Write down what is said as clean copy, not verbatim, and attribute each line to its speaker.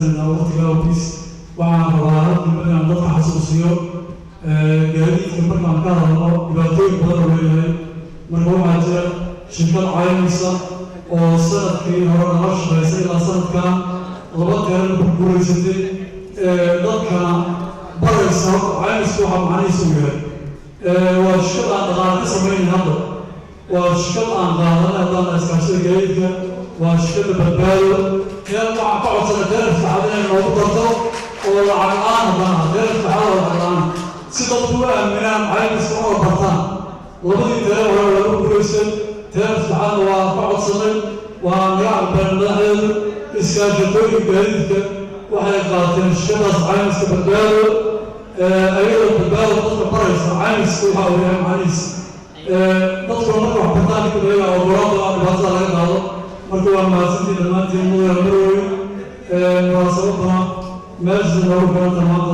Speaker 1: waqtiga awgiis waxaan rabaa inaan dadka xasuusiyo gaadiidka markaan ka hadlo dhibaatooyin badan oo leeyahay marka waxaa jira shirkad caymis oo sanadkii hore nala shaqaysay ilaa sanadkan laba jeer ku guulaysatay dadkana baraysa caymisku waxaa macnihiisu yahay waa shirkad aan dhaqaale ka samaynin hadda waa shirkad aan qaadanay haddaan iskaashada gaadiidka waa shirkadda badbaado كان مع بعض سنتين ساعدين الموضوع ولا عقلان هذا غير الحالة والعقلان سيطبوا أمينام عين سمو البطان وبدي تلاقوا ولا بروسل تلاقوا سبحان وبعض سنين ونلعب بين الله إسكاجتوي بهذيك وحي قاتل الشمس عين سبدالو أيضا بدالو تطلع بريس عين سوها ويهم عينيس تطلع مرة بطان كده إلى أوراق بهذا الهدى marka waa mahadsantiin dhammaantiin mudane marwey munaasabadana meesha loogu kala dhammaanta